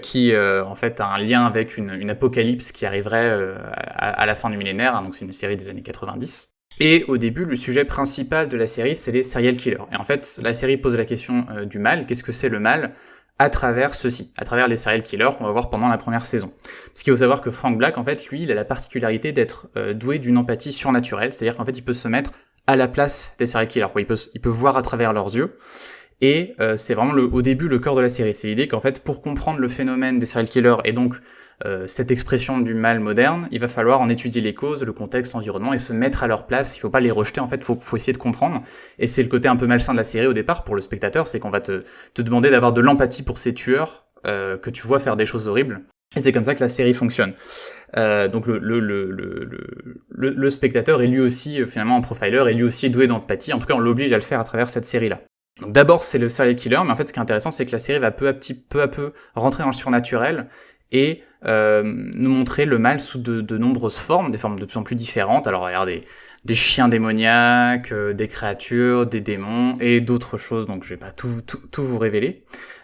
qui, en fait, a un lien avec une apocalypse qui arriverait à la fin du millénaire, hein, donc c'est une série des années 90. Et au début, le sujet principal de la série, c'est les serial killers. Et en fait, la série pose la question du mal, qu'est-ce que c'est le mal ? À travers ceci, à travers les serial killers qu'on va voir pendant la première saison. Parce qu'il faut savoir que Frank Black, en fait, lui, il a la particularité d'être doué d'une empathie surnaturelle, c'est-à-dire qu'en fait, il peut se mettre à la place des serial killers, quoi. Il peut voir à travers leurs yeux, et c'est vraiment au début le cœur de la série. C'est l'idée qu'en fait, pour comprendre le phénomène des serial killers, et donc cette expression du mal moderne, il va falloir en étudier les causes, le contexte, l'environnement, et se mettre à leur place. Il faut pas les rejeter, en fait, faut essayer de comprendre. Et c'est le côté un peu malsain de la série au départ pour le spectateur, c'est qu'on va te demander d'avoir de l'empathie pour ces tueurs que tu vois faire des choses horribles. Et c'est comme ça que la série fonctionne. Donc le spectateur est lui aussi finalement un profiler, et lui aussi doué d'empathie. En tout cas, on l'oblige à le faire à travers cette série-là. Donc d'abord, c'est le serial killer, mais en fait, ce qui est intéressant, c'est que la série va peu à peu rentrer dans le surnaturel et nous montrer le mal sous de nombreuses formes, des formes de plus en plus différentes. Alors, regardez, des chiens démoniaques, des créatures, des démons et d'autres choses, donc je vais pas tout vous révéler.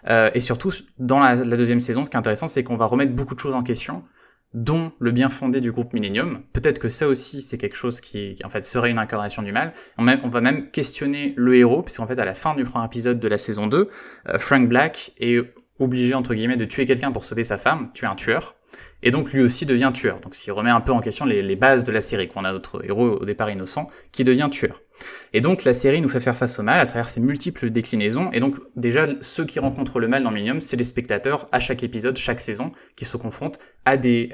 Et surtout, dans la deuxième saison, ce qui est intéressant, c'est qu'on va remettre beaucoup de choses en question, dont le bien fondé du groupe Millennium. Peut-être que ça aussi, c'est quelque chose qui en fait serait une incarnation du mal. On va même questionner le héros, puisqu'en fait, à la fin du premier épisode de la saison 2, Frank Black est obligé, entre guillemets, de tuer quelqu'un pour sauver sa femme, tuer un tueur, et donc lui aussi devient tueur. Donc ce qui remet un peu en question les bases de la série, qu'on a notre héros au départ innocent, qui devient tueur. Et donc la série nous fait faire face au mal à travers ses multiples déclinaisons, et donc déjà ceux qui rencontrent le mal dans Millennium, c'est les spectateurs à chaque épisode, chaque saison, qui se confrontent à des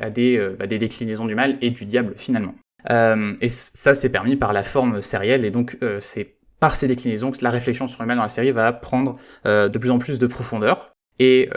déclinaisons du mal et du diable finalement. Et ça c'est permis par la forme sérielle, et donc c'est par ses déclinaisons, que la réflexion sur le mal dans la série va prendre de plus en plus de profondeur. Et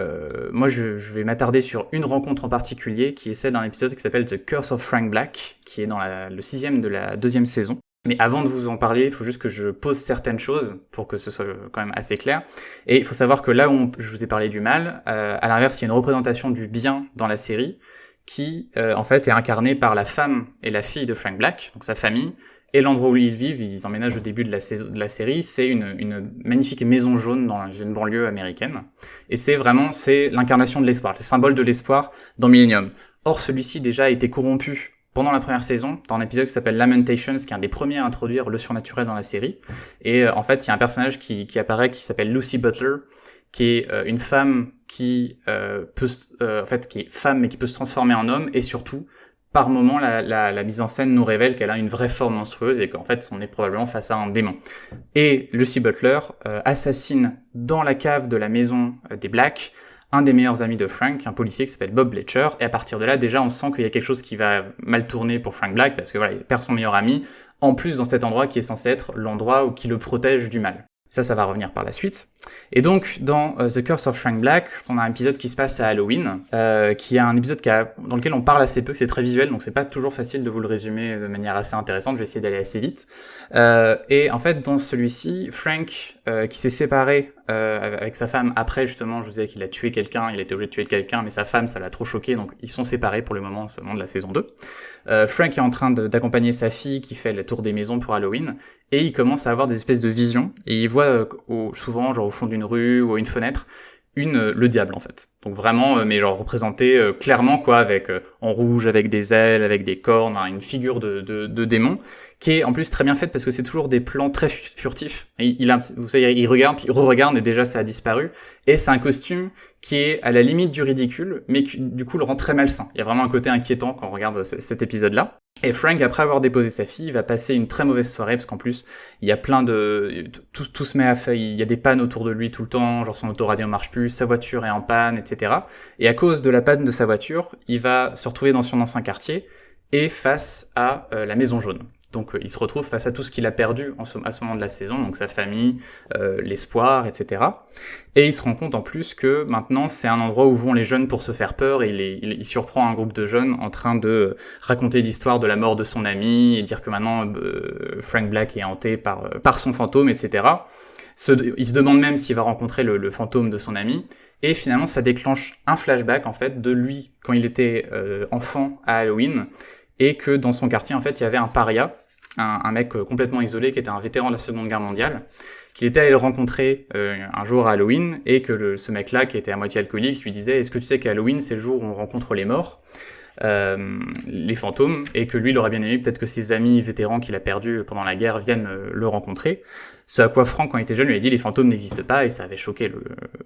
moi, je vais m'attarder sur une rencontre en particulier, qui est celle d'un épisode qui s'appelle The Curse of Frank Black, qui est dans le 6e de la 2e saison. Mais avant de vous en parler, il faut juste que je pose certaines choses pour que ce soit quand même assez clair. Et il faut savoir que là où je vous ai parlé du mal, à l'inverse, il y a une représentation du bien dans la série qui, en fait, est incarnée par la femme et la fille de Frank Black, donc sa famille, et l'endroit où ils vivent. Ils emménagent au début de la série. C'est une magnifique maison jaune dans une banlieue américaine. Et c'est l'incarnation de l'espoir, le symbole de l'espoir dans Millennium. Or, celui-ci déjà a été corrompu pendant la première saison, dans un épisode qui s'appelle Lamentations, qui est un des premiers à introduire le surnaturel dans la série. Et en fait, il y a un personnage qui apparaît, qui s'appelle Lucy Butler, qui est une femme qui qui est femme mais qui peut se transformer en homme, et surtout, par moment, la mise en scène nous révèle qu'elle a une vraie forme monstrueuse et qu'en fait, on est probablement face à un démon. Et Lucy Butler assassine dans la cave de la maison des Black un des meilleurs amis de Frank, un policier qui s'appelle Bob Bletcher, et à partir de là, déjà, on sent qu'il y a quelque chose qui va mal tourner pour Frank Black, parce que voilà, il perd son meilleur ami, en plus dans cet endroit qui est censé être l'endroit qui le protège du mal. Ça va revenir par la suite. Et donc, dans The Curse of Frank Black, on a un épisode qui se passe à Halloween, qui est un épisode dans lequel on parle assez peu, c'est très visuel, donc c'est pas toujours facile de vous le résumer de manière assez intéressante, je vais essayer d'aller assez vite. Et en fait, dans celui-ci, Frank, qui s'est séparé avec sa femme après, justement, je vous disais qu'il a tué quelqu'un, il a été obligé de tuer quelqu'un, mais sa femme, ça l'a trop choqué, donc ils sont séparés pour le moment de la saison 2. Frank est en train d'accompagner sa fille qui fait le tour des maisons pour Halloween, et il commence à avoir des espèces de visions, et il voit souvent, genre au fond d'une rue ou à une fenêtre, le diable en fait. Donc vraiment, mais genre représenté clairement quoi, avec en rouge, avec des ailes, avec des cornes, une figure de démon, qui est en plus très bien faite parce que c'est toujours des plans très furtifs. Et vous savez, il regarde, puis il re-regarde et déjà ça a disparu. Et c'est un costume qui est à la limite du ridicule, mais qui du coup le rend très malsain. Il y a vraiment un côté inquiétant quand on regarde cet épisode-là. Et Frank, après avoir déposé sa fille, va passer une très mauvaise soirée, parce qu'en plus, il y a plein tout se met à faire, il y a des pannes autour de lui tout le temps, genre son autoradio marche plus, sa voiture est en panne, etc. Et à cause de la panne de sa voiture, il va se retrouver dans son ancien quartier, et face à la Maison Jaune. Donc il se retrouve face à tout ce qu'il a perdu à ce moment de la saison, donc sa famille, l'espoir, etc. Et il se rend compte en plus que maintenant c'est un endroit où vont les jeunes pour se faire peur, et il surprend un groupe de jeunes en train de raconter l'histoire de la mort de son ami, et dire que maintenant Frank Black est hanté par son fantôme, etc. Il se demande même s'il va rencontrer le fantôme de son ami, et finalement ça déclenche un flashback en fait de lui quand il était enfant à Halloween, et que dans son quartier en fait il y avait un paria, un mec complètement isolé qui était un vétéran de la Seconde Guerre mondiale, qu'il était allé le rencontrer un jour à Halloween, et que ce mec-là qui était à moitié alcoolique lui disait « Est-ce que tu sais qu'à Halloween c'est le jour où on rencontre les morts ?» les fantômes, et que lui il aurait bien aimé peut-être que ses amis vétérans qu'il a perdus pendant la guerre viennent le rencontrer. Ce à quoi Frank, quand il était jeune, lui a dit les fantômes n'existent pas, et ça avait choqué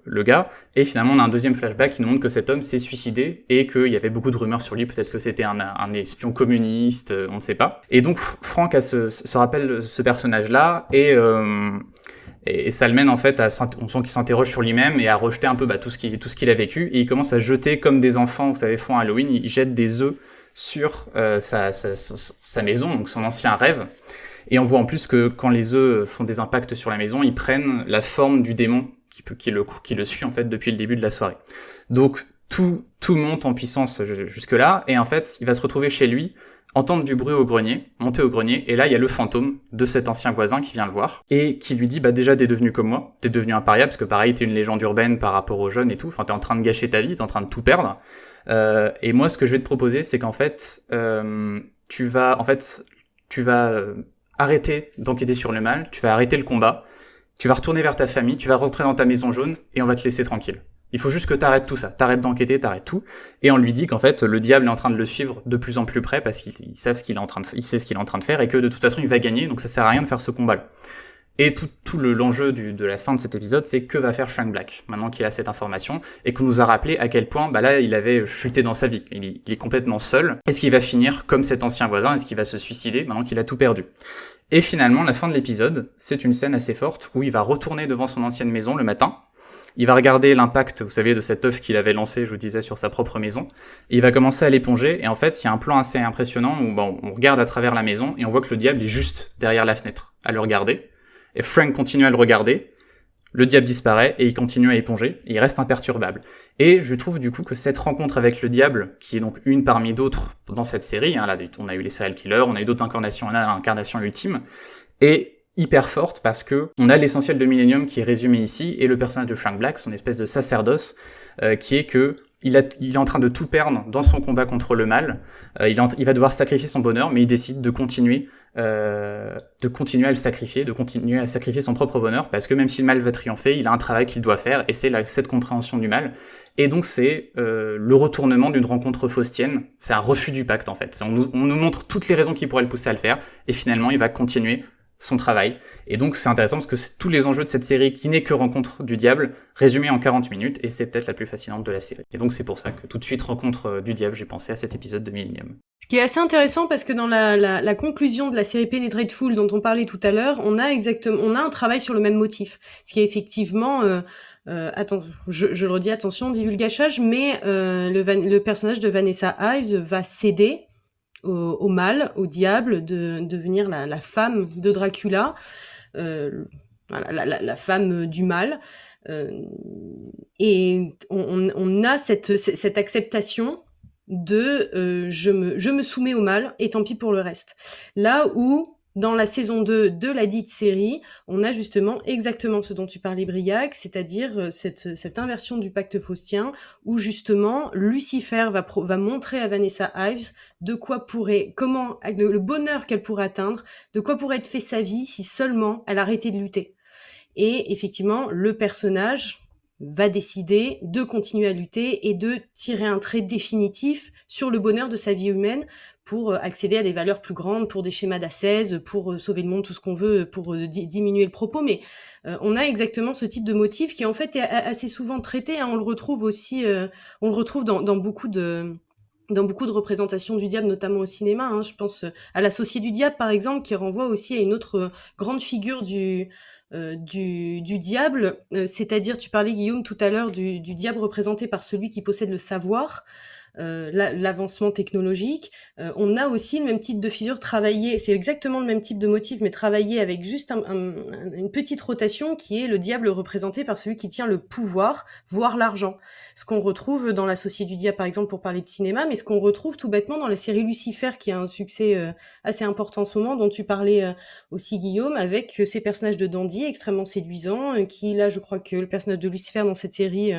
le gars. Et finalement on a un deuxième flashback qui nous montre que cet homme s'est suicidé, et qu'il y avait beaucoup de rumeurs sur lui, peut-être que c'était un espion communiste, on ne sait pas. Et donc Frank se rappelle ce personnage-là, et ça le mène en fait on sent qu'il s'interroge sur lui-même et à rejeter un peu tout ce qu'il a vécu, et il commence à jeter comme des enfants, vous savez, font Halloween, il jette des œufs sur sa maison, donc son ancien rêve. Et on voit en plus que quand les œufs font des impacts sur la maison, ils prennent la forme du démon qui le suit en fait depuis le début de la soirée. Donc tout monte en puissance jusque-là, et en fait il va se retrouver chez lui, entendre du bruit au grenier, monter au grenier, et là il y a le fantôme de cet ancien voisin qui vient le voir, et qui lui dit déjà t'es devenu comme moi, t'es devenu un paria, parce que pareil t'es une légende urbaine par rapport aux jeunes et tout, enfin t'es en train de gâcher ta vie, t'es en train de tout perdre, et moi ce que je vais te proposer c'est qu'en fait tu vas arrêter d'enquêter sur le mal, tu vas arrêter le combat, tu vas retourner vers ta famille, tu vas rentrer dans ta maison jaune, et on va te laisser tranquille. Il faut juste que t'arrêtes tout ça, t'arrêtes d'enquêter, t'arrêtes tout. Et on lui dit qu'en fait, le diable est en train de le suivre de plus en plus près, parce qu'il sait ce qu'il est en train de faire, et que de toute façon il va gagner, donc ça sert à rien de faire ce combat-là. Et tout l'enjeu de la fin de cet épisode, c'est que va faire Frank Black, maintenant qu'il a cette information, et qu'on nous a rappelé à quel point, là, il avait chuté dans sa vie. Il est complètement seul. Est-ce qu'il va finir comme cet ancien voisin? Est-ce qu'il va se suicider maintenant qu'il a tout perdu? Et finalement, la fin de l'épisode, c'est une scène assez forte où il va retourner devant son ancienne maison le matin. Il va regarder l'impact, vous savez, de cet œuf qu'il avait lancé, je vous disais, sur sa propre maison. Et il va commencer à l'éponger, et en fait, il y a un plan assez impressionnant où on regarde à travers la maison, et on voit que le diable est juste derrière la fenêtre, à le regarder. Et Frank continue à le regarder, le diable disparaît et il continue à éponger, et il reste imperturbable. Et je trouve du coup que cette rencontre avec le diable, qui est donc une parmi d'autres dans cette série, hein, là on a eu les serial killers, on a eu d'autres incarnations, on a l'incarnation ultime, est hyper forte parce que on a l'essentiel de Millennium qui est résumé ici, et le personnage de Frank Black, son espèce de sacerdoce, qui est que il est en train de tout perdre dans son combat contre le mal, il va devoir sacrifier son bonheur, mais il décide de continuer à le sacrifier, de continuer à sacrifier son propre bonheur, parce que même si le mal va triompher, il a un travail qu'il doit faire, et c'est cette compréhension du mal. Et donc c'est le retournement d'une rencontre faustienne, c'est un refus du pacte en fait. On nous montre toutes les raisons qui pourraient le pousser à le faire, et finalement il va continuer son travail. Et donc c'est intéressant parce que c'est tous les enjeux de cette série qui n'est que rencontre du diable, résumé en 40 minutes, et c'est peut-être la plus fascinante de la série. Et donc c'est pour ça que tout de suite rencontre du diable, j'ai pensé à cet épisode de Millennium. Ce qui est assez intéressant parce que dans la conclusion de la série Penetrateful dont on parlait tout à l'heure, on a un travail sur le même motif. Ce qui est effectivement, attends, je le redis, attention, divulgachage, mais le personnage de Vanessa Ives va céder au mal, au diable, de devenir la femme de Dracula, voilà, la femme du mal. Et on a cette acceptation de je me soumets au mal et tant pis pour le reste. Là où, dans la saison 2 de la dite série, on a justement exactement ce dont tu parlais, Briac, c'est-à-dire cette inversion du pacte faustien, où justement Lucifer va montrer à Vanessa Ives comment le bonheur qu'elle pourrait atteindre, de quoi pourrait être fait sa vie si seulement elle arrêtait de lutter. Et effectivement, le personnage va décider de continuer à lutter et de tirer un trait définitif sur le bonheur de sa vie humaine pour accéder à des valeurs plus grandes, pour des schémas d'ascèse, pour sauver le monde, tout ce qu'on veut, pour diminuer le propos. Mais on a exactement ce type de motif qui en fait est assez souvent traité, hein. On le retrouve aussi, on le retrouve dans beaucoup de représentations du diable, notamment au cinéma, hein. Je pense à l'Associé du diable, par exemple, qui renvoie aussi à une autre grande figure du diable, c'est-à-dire, tu parlais, Guillaume, tout à l'heure du diable représenté par celui qui possède le savoir, l'avancement technologique. On a aussi le même type de figure travaillé, c'est exactement le même type de motif, mais travaillé avec juste une petite rotation, qui est le diable représenté par celui qui tient le pouvoir, voire l'argent. Ce qu'on retrouve dans l'Associé du diable, par exemple, pour parler de cinéma, mais ce qu'on retrouve tout bêtement dans la série Lucifer, qui a un succès assez important en ce moment, dont tu parlais aussi, Guillaume, avec ces personnages de dandy extrêmement séduisants, qui, là, je crois que le personnage de Lucifer dans cette série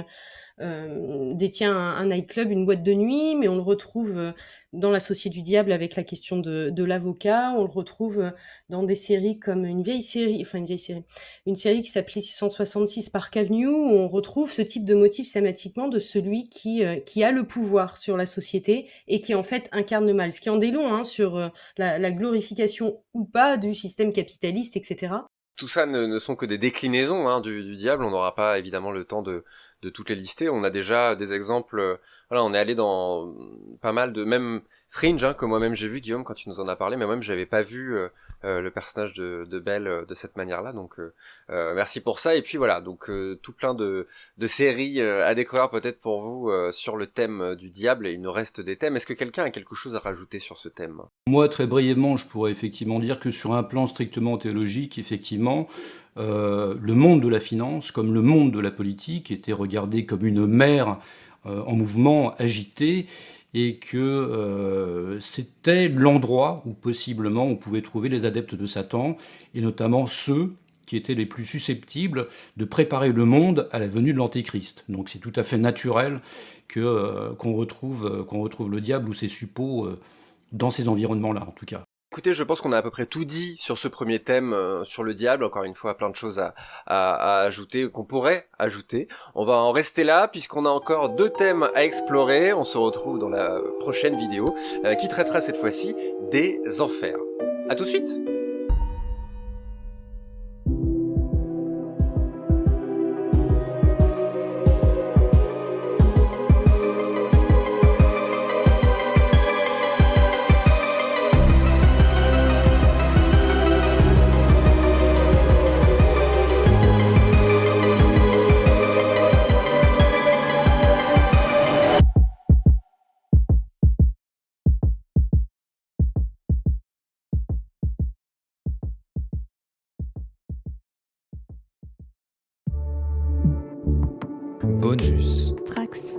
détient un nightclub, une boîte de nuit, mais on le retrouve dans l'Associé du diable avec la question de l'avocat, on le retrouve dans des séries comme une série qui s'appelait 666 Park Avenue, où on retrouve ce type de motif schématiquement de celui qui a le pouvoir sur la société et qui en fait incarne le mal, ce qui en dit long, hein, sur la glorification ou pas du système capitaliste, etc. Tout ça ne sont que des déclinaisons, hein, du diable. On n'aura pas évidemment le temps de toutes les lister. On a déjà des exemples. Voilà, on est allé dans pas mal de même Fringe, hein, que moi-même j'ai vu, Guillaume, quand tu nous en as parlé, mais moi-même j'avais pas vu le personnage de Belle de cette manière-là. Donc merci pour ça. Et puis voilà, donc tout plein de séries à découvrir peut-être pour vous sur le thème du diable. Et il nous reste des thèmes. Est-ce que quelqu'un a quelque chose à rajouter sur ce thème? Moi, très brièvement, je pourrais effectivement dire que sur un plan strictement théologique, effectivement, le monde de la finance, comme le monde de la politique, était regardé comme une mer en mouvement, agitée, et que c'était l'endroit où possiblement on pouvait trouver les adeptes de Satan, et notamment ceux qui étaient les plus susceptibles de préparer le monde à la venue de l'Antéchrist. Donc c'est tout à fait naturel qu'on retrouve le diable ou ses suppôts dans ces environnements-là, en tout cas. Écoutez, je pense qu'on a à peu près tout dit sur ce premier thème, sur le diable. Encore une fois, plein de choses à ajouter, qu'on pourrait ajouter. On va en rester là, puisqu'on a encore 2 thèmes à explorer. On se retrouve dans la prochaine vidéo, qui traitera cette fois-ci des enfers. À tout de suite! Bonus. Trax.